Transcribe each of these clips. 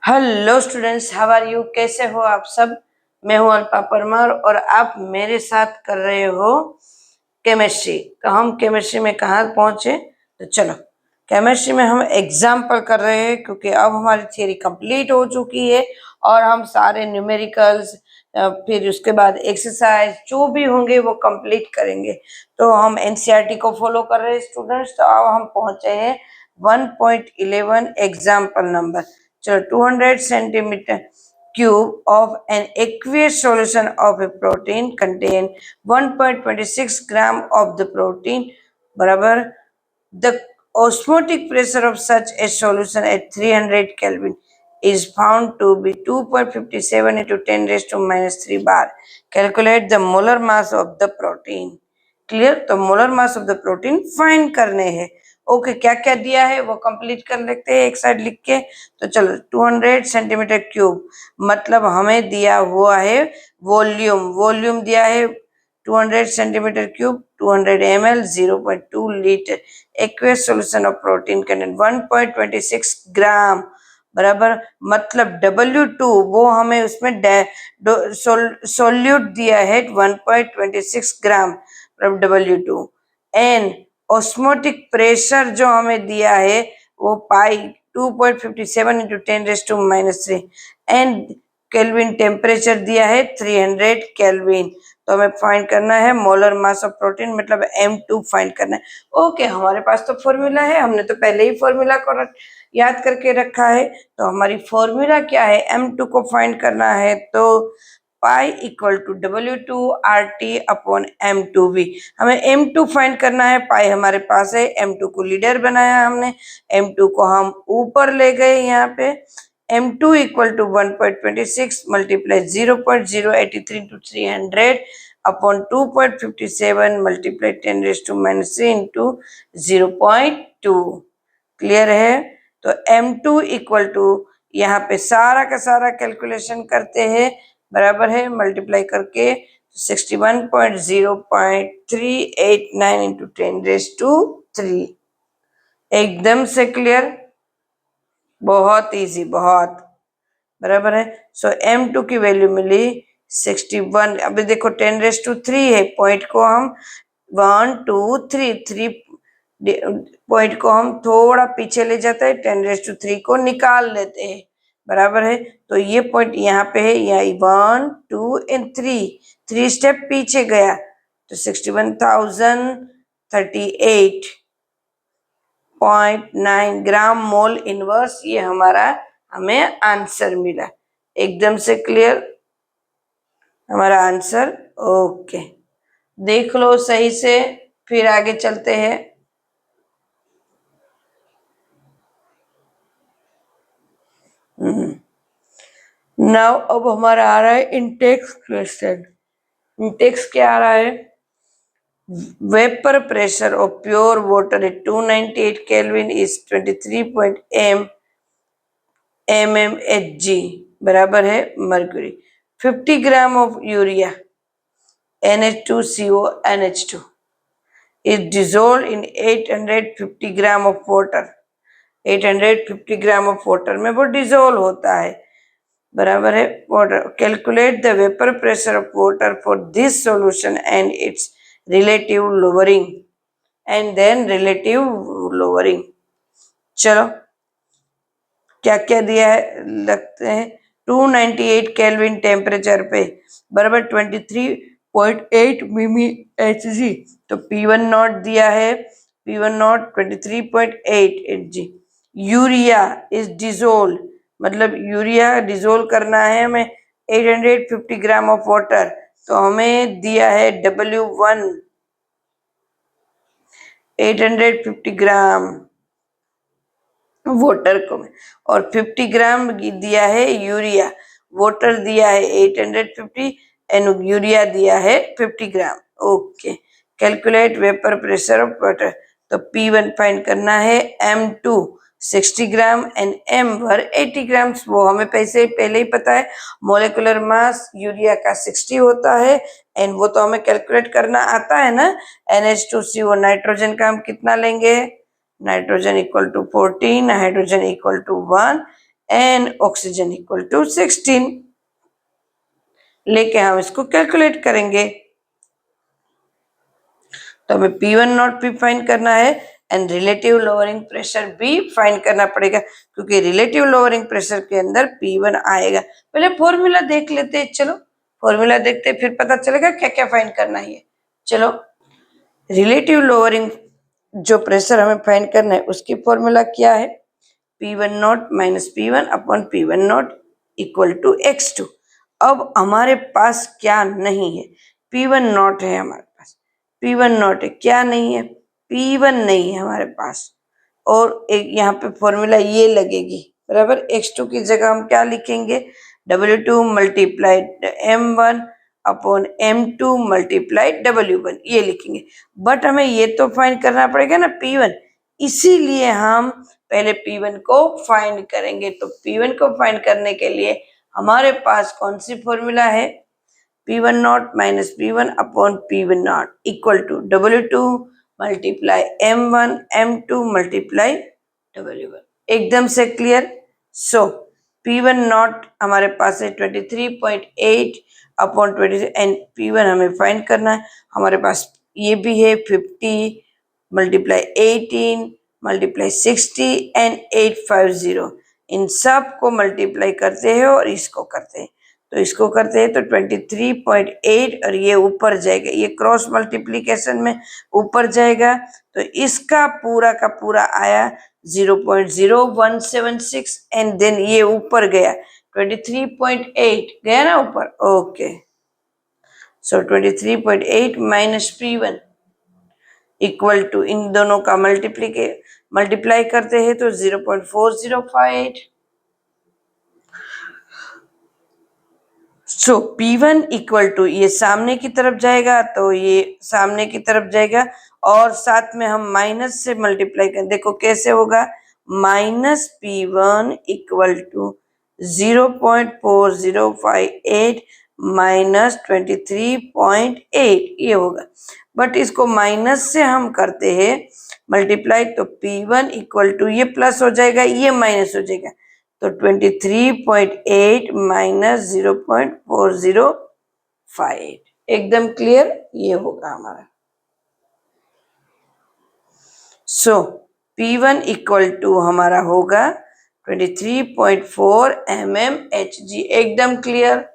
Hello students, how are you? कैसे हो आप सब? मैं हूं अल्पा परमार और आप मेरे साथ कर रहे हो केमिस्ट्री। तो हम केमिस्ट्री में कहाँ पहुंचे? तो चलो, केमिस्ट्री में हम एग्जाम्पल कर रहे हैं क्योंकि अब हमारी थियरी कंप्लीट हो चुकी है और हम सारे न्यूमेरिकल्स फिर उसके बाद एक्सरसाइज जो भी होंगे वो कंप्लीट करेंगे। तो हम एनसीईआरटी को फॉलो कर रहे हैं स्टूडेंट्स। तो अब हम पहुंचे हैं 1.11 एग्जाम्पल नंबर। चलो, 200 centimeter cube of an aqueous solution of a protein contain 1.26 gram of the protein बराबर the osmotic pressure of such a solution at 300 Kelvin is found to be 2.57 into 10 raised to minus 3 bar. Calculate the molar mass of the protein. Clear? तो molar mass of the protein find करने हैं। Okay, क्या क्या दिया है वो complete कर लेते हैं एक साइड लिख के। तो चलो, 200 सेंटीमीटर क्यूब मतलब हमें दिया हुआ है वॉल्यूम दिया है 200 centimetre cube, 200 ml, 0.2 litre aqueous solution of protein content 1.26 ग्राम बराबर मतलब W2 वो हमें उसमें सोल्यूट दिया है 1.26 ग्राम W2 एंड ऑस्मोटिक प्रेशर जो हमें दिया है वो pi 2.57 into 10 raise to minus 3 and kelvin temperature दिया है 300 केल्विन। तो हमें फाइंड करना है मोलर मास ऑफ प्रोटीन मतलब M2 फाइंड करना है। ओके, हमारे पास तो फॉर्मूला है, हमने तो पहले ही फॉर्मूला को याद करके रखा है। तो हमारी फॉर्मूला क्या है? M2 को फाइंड करना है तो pi equal to W2 RT upon M2V। हमें M2 फाइंड करना है, पाई हमारे पास है, M2 को लीडर बनाया हमने, M2 को हम ऊपर ले गए यहाँ पे। M2 equal to 1.26 multiply 0.083 into 300 upon 2.57 multiply 10 raise to minus 3 into 0.2। Clear है? तो M2 इक्वल टू यहाँ पे सारा का सारा कैलकुलेशन करते हैं, बराबर है मल्टीप्लाई करके 61.0.389 इंटू 10 रेज टू 3। एकदम से क्लियर, बहुत इजी, बहुत बराबर है। सो M2 की वैल्यू मिली 61। अभी देखो 10 रेज टू 3 है, पॉइंट को हम 1 2 3 पॉइंट को हम थोड़ा पीछे ले जाते हैं, 10 रेज टू 3 को निकाल लेते हैं, बराबर है। तो ये पॉइंट यहाँ पे है, यहाँ 1 2 एंड 3 स्टेप पीछे गया तो 61,038.9 ग्राम मोल इनवर्स ये हमारा हमें आंसर मिला। एकदम से क्लियर हमारा आंसर। ओके, देख लो सही से, फिर आगे चलते हैं। नाउ अब हमारा आ रहा है इंटेक्स क्वेश्चन। इंटेक्स क्या आ रहा है? Vapour pressure of pure water at 298 kelvin is 23 mmHg बराबर है mercury. 50 gram of urea NH2CO NH2 is dissolved in 850 gram of water. 850 gram of water में वो डिजोल्व होता है, बराबर है water. Calculate the vapour pressure of water for this solution and its relative lowering and then relative lowering. चलो, क्या क्या दिया है लगते हैं। 298 केल्विन टेम्परेचर पे बराबर 23.8 मिमी Hg। तो P1 नॉट दिया है, P1 not 23.8 Hg। Urea is dissolve मतलब यूरिया डिजोल्व करना है हमें 850 ग्राम ऑफ वाटर। तो हमें दिया है W1 850 ग्राम वाटर को और 50 ग्राम दिया है यूरिया। वाटर दिया है 850 एंड यूरिया दिया है 50 gram. Okay, calculate vapour pressure of water. तो P1 फाइंड करना है, M2 60 ग्राम एंड M1 80 ग्राम। वो हमें पहले ही पता है, मोलिकुलर मास यूरिया का 60 होता है एंड वो तो हमें कैलकुलेट करना आता है ना। NH2CO नाइट्रोजन का हम कितना लेंगे? Nitrogen equal to 14, hydrogen equal to 1 and oxygen equal to 16 लेके हम इसको कैलकुलेट करेंगे। तो हमें P1 नॉट भी फाइंड करना है एंड रिलेटिव लोअरिंग प्रेशर भी फाइंड करना पड़ेगा, क्योंकि रिलेटिव लोअरिंग प्रेशर के अंदर P1 आएगा। पहले फॉर्मूला देख लेते हैं, चलो फॉर्मूला देखते हैं, फिर पता चलेगा क्या क्या फाइंड करना है। चलो, रिलेटिव लोअरिंग जो प्रेशर हमें फाइंड करना है उसकी फॉर्मूला क्या है, P1 not minus P1 upon P1 not equal to x2। अब हमारे पास क्या नहीं है, P1 नॉट है हमारे पास, P1 नॉट है, क्या नहीं है, P1 नहीं है हमारे पास, और एक यहाँ पे फॉर्मूला ये लगेगी बराबर। x2 की जगह हम क्या लिखेंगे, W2 multiplied M1 upon M2 multiplied W1 ये लिखेंगे। बट हमें ये तो फाइंड करना पड़ेगा ना P1, इसीलिए हम पहले P1 को फाइंड करेंगे। तो P1 को फाइंड करने के लिए हमारे पास कौन सी फॉर्मूला है, P1 not minus P1 upon P1 not equal to W2 multiply M1 M2 multiply W1। एकदम से क्लियर। सो P1 नॉट हमारे पास है 23.8 अपॉन 23 एंड P1 हमें फाइंड करना है। हमारे पास ये भी है 50 मल्टीप्लाई 18 मल्टीप्लाई 60 एंड 850, इन सब को मल्टीप्लाई करते हैं और इसको करते हैं। तो इसको करते हैं तो 23.8 और ये ऊपर जाएगा, ये क्रॉस मल्टीप्लीकेशन में ऊपर जाएगा, तो इसका पूरा का पूरा आया 0.0176 एंड देन ये ऊपर गया 23.8 गया ना ऊपर। Okay, so 23.8 minus P1 equal to इन दोनों का मल्टीप्लाई करते हैं तो 0.405। सो P1 इक्वल टू ये सामने की तरफ जाएगा, तो ये सामने की तरफ जाएगा और साथ में हम माइनस से मल्टीप्लाई करें, देखो कैसे होगा, minus P1 equal to 0.4058 minus 23.8 ये होगा। बट इसको माइनस से हम करते हैं मल्टीप्लाई, तो P1 इक्वल टू ये प्लस हो जाएगा, ये माइनस हो जाएगा, तो 23.8 माइनस 0.405 एकदम क्लियर ये होगा हमारा। सो P1 इक्वल टू हमारा होगा 23.4 mmHg। एकदम क्लियर।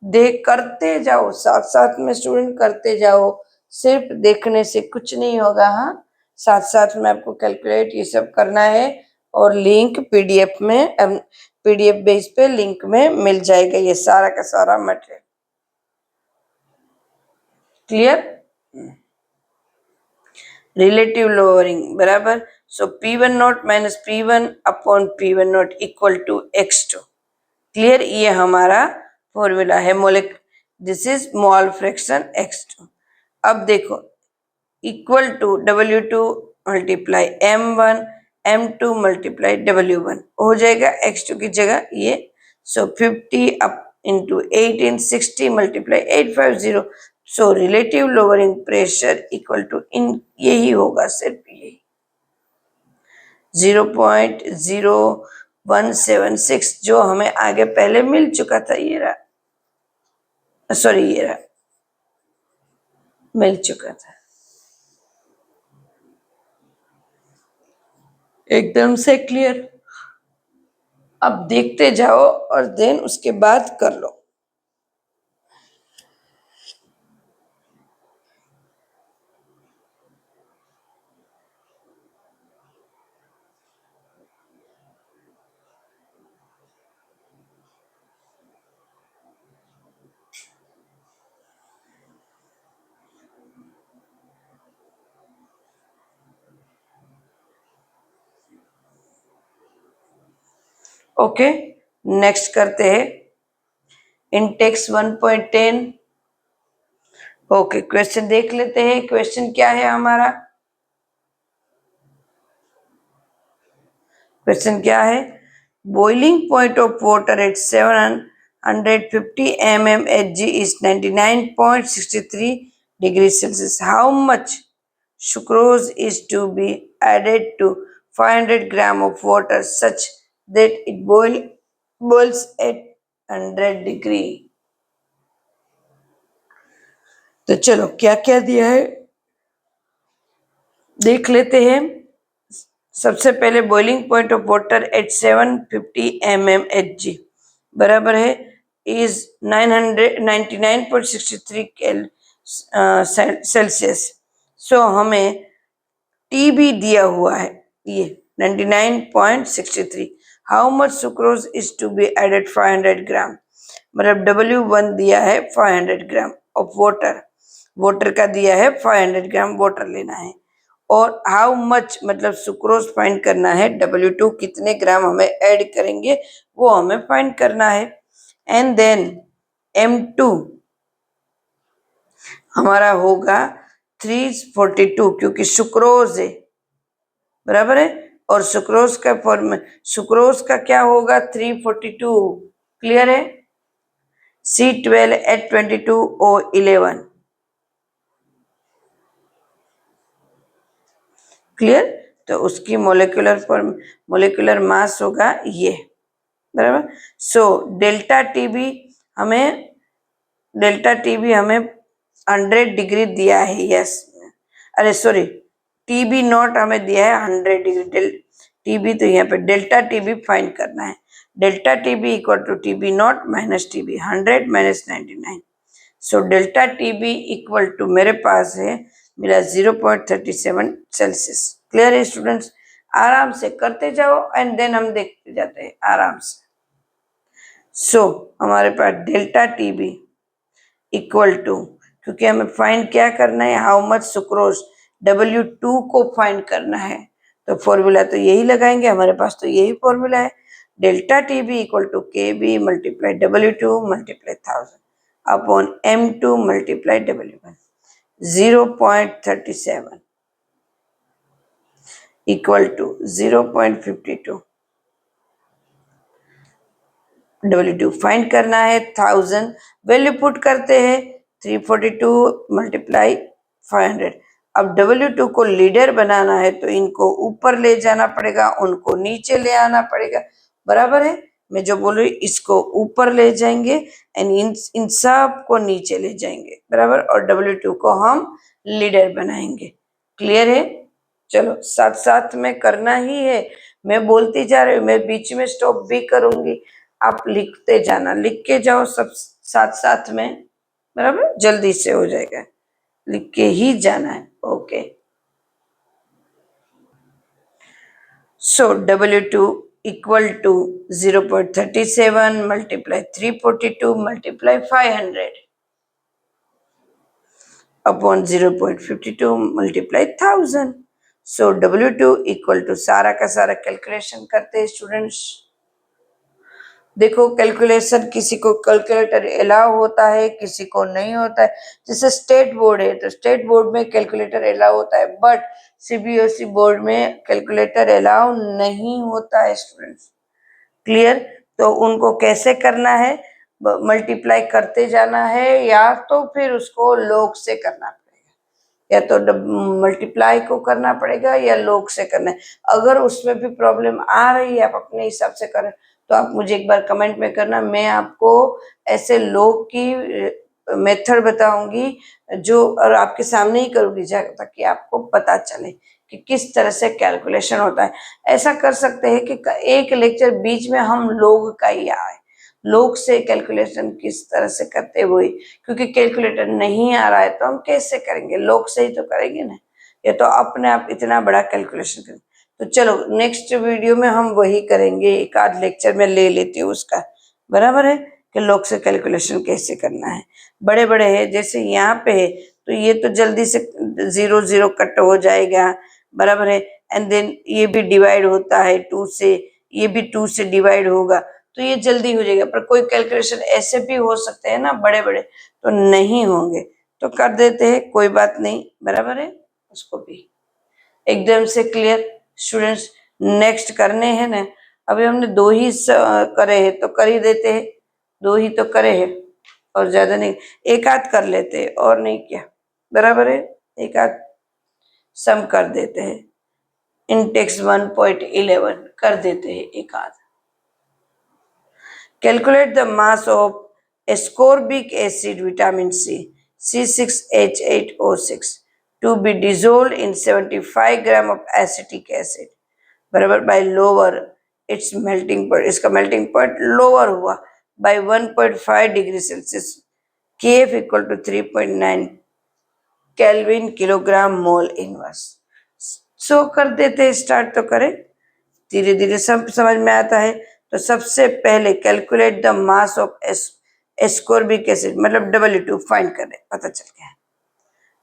देख करते जाओ, साथ साथ में स्टूडेंट करते जाओ, सिर्फ देखने से कुछ नहीं होगा। हाँ, साथ साथ में आपको कैलकुलेट ये सब करना है और लिंक पीडीएफ में, पीडीएफ बेस पे लिंक में मिल जाएगा ये सारा का सारा मटेरियल। क्लियर। रिलेटिव लोअरिंग बराबर। So P1 not minus P1 upon P1 not equal to x2। Clear, ये हमारा फॉर्मूला है मोलिक, this is mole fraction x2। अब देखो equal to W2 multiply M1 M2 multiply W1 हो जाएगा x2 की जगह ये। So 50 up into 18 60 multiply 850। So relative lowering pressure equal to इन यही होगा, सिर्फ यही 0.0176 जो हमें आगे पहले मिल चुका था, ये रहा, सॉरी ये रहा, मिल चुका था। एकदम से क्लियर। अब देखते जाओ और देन उसके बाद कर लो। ओके, नेक्स्ट करते हैं इंटेक्स 1.10। ओके, क्वेश्चन देख लेते हैं। क्वेश्चन क्या है हमारा, क्वेश्चन क्या है, boiling point of water at 750 mmHg is 99.63 degrees Celsius. How much sucrose is to be added to 500 gram of water such that it boil boils at 100 degree. तो चलो क्या क्या दिया है देख लेते हैं। सबसे पहले boiling point of water at 750 mmHg बराबर है इज 999.63 सेल्सियस। सो हमें टी भी दिया हुआ है ये 99.63। How much sucrose is to be added 500 gram, मतलब W1 दिया है 500 ग्राम ऑफ वाटर, वाटर का दिया है 500 ग्राम वाटर लेना है। और हाउ मच मतलब सुक्रोज फाइंड करना है, W2 कितने ग्राम हमें ऐड करेंगे वो हमें फाइंड करना है। एंड देन M2 हमारा होगा 342 क्योंकि सुक्रोज है बराबर है। और सुक्रोज का फॉर्म, सुक्रोज का क्या होगा 342, क्लियर है। C12H22O11 clear. तो उसकी मोलिकुलर फॉर्म, मोलिकुलर मास होगा ये बराबर। सो डेल्टा टीबी हमें 100 डिग्री दिया है, यस। अरे सॉरी, टीबी नॉट हमें दिया है 100 डिग्री, टीबी तो यहाँ पे डेल्टा टीबी फाइंड करना है। Delta TB equal to TB not minus TB 100 minus 99। So delta TB equal to मेरे पास है मेरा 0.37 सेल्सियस। क्लियर है स्टूडेंट्स, आराम से करते जाओ एंड देन हम देखते जाते हैं आराम से। सो हमारे पास डेल्टा टीबी इक्वल टू, क्योंकि हमें फाइंड क्या करना है, हाउ मच सुक्रोज, W2 को फाइंड करना है। तो फॉर्मूला तो यही लगाएंगे, हमारे पास तो यही फॉर्मूला है, delta TB equal to KB multiply W2 multiply 1000 upon M2 multiply W1। 0.37 equal to 0.52, W2 find करना है 1000, वैल्यू पुट करते हैं 342 मल्टीप्लाई 500। अब W2 को लीडर बनाना है तो इनको ऊपर ले जाना पड़ेगा, उनको नीचे ले आना पड़ेगा, बराबर है। मैं जो बोल रही इसको ऊपर ले जाएंगे एंड इन सब को नीचे ले जाएंगे बराबर, और W2 को हम लीडर बनाएंगे। क्लियर है। चलो साथ साथ में करना ही है, मैं बोलती जा रही हूँ, मैं बीच में स्टॉप भी करूंगी, आप लिखते जाना, लिख के जाओ सब साथ साथ में बराबर, जल्दी से हो जाएगा, लिख के ही जाना है। Okay. So W2 equal to 0.37 multiply 342 multiply 500 upon 0.52 multiply 1000। So W2 equal to, सारा का सारा कैलकुलेशन करते हैं स्टूडेंट्स। देखो कैलकुलेशन, किसी को कैलकुलेटर अलाउ होता है, किसी को नहीं होता है। जैसे स्टेट बोर्ड है तो स्टेट बोर्ड में कैलकुलेटर अलाउ होता है, बट CBSE बोर्ड में कैलकुलेटर अलाउ नहीं होता है स्टूडेंट्स। क्लियर। तो उनको कैसे करना है, मल्टीप्लाई करते जाना है या तो फिर उसको लॉग से करना पड़ेगा, या तो मल्टीप्लाई को करना पड़ेगा या लॉग से करना है। अगर उसमें भी प्रॉब्लम आ रही है, आप अपने हिसाब से करें तो आप मुझे एक बार कमेंट में करना, मैं आपको ऐसे लॉग की मेथड बताऊंगी जो, और आपके सामने ही करूंगी ताकि आपको पता चले कि किस तरह से कैलकुलेशन होता है। ऐसा कर सकते हैं कि एक लेक्चर बीच में हम लॉग का ही आए, लॉग से कैलकुलेशन किस तरह से करते हुए, क्योंकि कैलकुलेटर नहीं आ रहा है तो हम कैसे करेंगे, लॉग से ही तो करेंगे ना, ये तो अपने आप इतना बड़ा कैलकुलेशन करेंगे। तो चलो नेक्स्ट वीडियो में हम वही करेंगे, एक आध लेक्चर में ले लेती हूँ उसका, बराबर है, कि लॉग से कैलकुलेशन कैसे करना है। बड़े बड़े है जैसे यहाँ पे है तो ये तो जल्दी से 0 0 कट हो जाएगा, बराबर है। एंड देन ये भी डिवाइड होता है 2 से, ये भी 2 से डिवाइड होगा तो ये जल्दी हो जाएगा। पर कोई कैलकुलेशन ऐसे भी हो सकते हैं ना बड़े बड़े, तो नहीं होंगे तो कर देते हैं, कोई बात नहीं, बराबर है। उसको भी एकदम से क्लियर स्टूडेंट्स। नेक्स्ट करने हैं ना, अभी हमने 2 ही करे हैं तो कर ही देते हैं, 2 ही तो करे हैं और ज्यादा नहीं, एक आध कर लेते हैं और नहीं क्या, बराबर है। एक आध सम कर देते हैं, इंटेक्स 1.11 कर देते हैं एक आध। Calculate the mass of ascorbic acid vitamin C C6H8O6 to be dissolved in 75 gram of acetic acid बराबर by lower its melting point, इसका melting point lower हुआ by 1.5 degree Celsius Kf equal to 3.9 kelvin kilogram mole inverse. So कर देते, start तो करें, धीरे धीरे सब समझ में आता है। तो सबसे पहले calculate the mass of ascorbic acid मतलब W2 फाइंड करें, पता चल गया।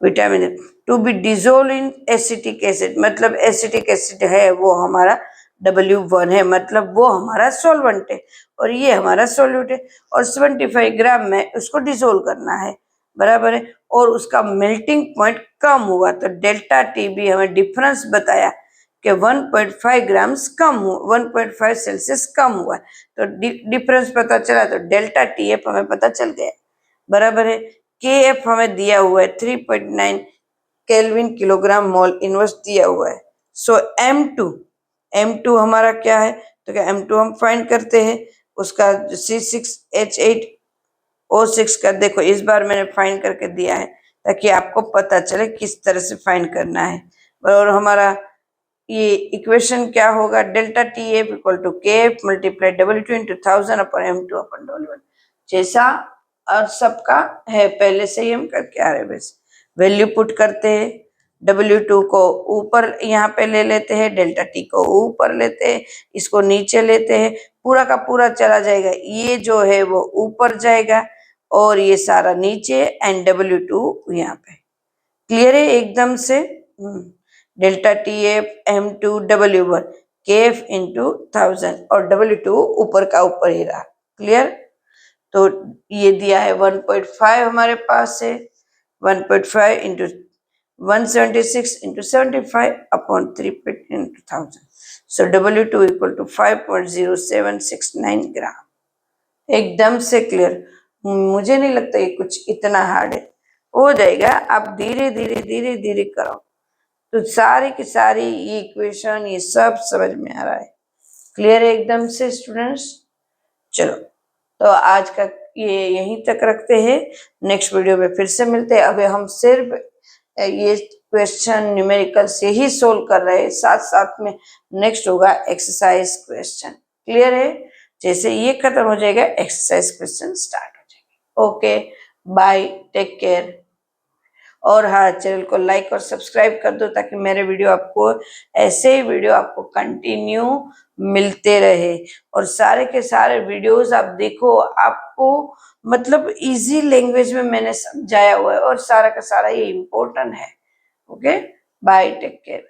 Vitamin to be dissolve in acetic acid मतलब एसिटिक एसिड है वो हमारा W1 है, मतलब वो हमारा सॉल्वेंट है और ये हमारा सॉल्यूट है, और 75 ग्राम में उसको डिजोल्व करना है बराबर है। और उसका मेल्टिंग पॉइंट कम हुआ तो डेल्टा टी भी हमें डिफरेंस बताया कि 1.5 ग्राम्स कम हुआ, 1.5 सेल्सियस कम हुआ, तो डिफरेंस पता चला, तो डेल्टा टी एफ हमें पता चल गया बराबर है। के एफ हमें दिया हुआ है 3.9 केल्विन किलोग्राम मोल इनवर्स दिया हुआ है। सो M2 हमारा क्या है, तो क्या M2 हम फाइंड करते हैं, उसका C6H8O6 का देखो इस बार मैंने फाइंड करके दिया है ताकि आपको पता चले किस तरह से फाइंड करना है। और हमारा ये इक्वेशन क्या होगा, delta T F equal to K F multiply W2 into 1000 upon M2 upon W1, जैसा और सबका है पहले से ही हम करके आ रहे हैं। बस वैल्यू पुट करते हैं, W2 को ऊपर यहाँ पे ले लेते हैं, डेल्टा टी को ऊपर लेते हैं, इसको नीचे लेते हैं, पूरा का पूरा चला जाएगा, ये जो है वो ऊपर जाएगा और ये सारा नीचे एंड W2 यहाँ पे। क्लियर है एकदम से। Delta T F M2 W1 के एफ इंटू 1000 और W2 ऊपर का ऊपर ही रहा। क्लियर, तो ये दिया है 1.5 हमारे पास है, 1.5 into 176 into 75 upon 3 into 1000, so W2 equal to 5.0769 gram. एकदम से क्लियर, मुझे नहीं लगता ये कुछ इतना हार्ड है, हो जाएगा, आप धीरे धीरे धीरे धीरे करो तो सारी की सारी ये इक्वेशन ये सब समझ में आ रहा है। क्लियर है एकदम से स्टूडेंट्स। चलो तो आज का ये यहीं तक रखते हैं, नेक्स्ट वीडियो में फिर से मिलते हैं। अभी हम सिर्फ ये क्वेश्चन न्यूमेरिकल से ही सोल्व कर रहे हैं, साथ साथ में नेक्स्ट होगा एक्सरसाइज क्वेश्चन। क्लियर है, जैसे ये खत्म हो जाएगा एक्सरसाइज क्वेश्चन स्टार्ट हो जाएगा। Okay bye, take care. और हाँ, चैनल को लाइक और सब्सक्राइब कर दो ताकि मेरे वीडियो आपको ऐसे ही वीडियो आपको कंटिन्यू मिलते रहे, और सारे के सारे वीडियोस आप देखो, आपको मतलब इजी लैंग्वेज में मैंने समझाया हुआ है और सारा का सारा ये इम्पोर्टेंट है। Okay bye, take care.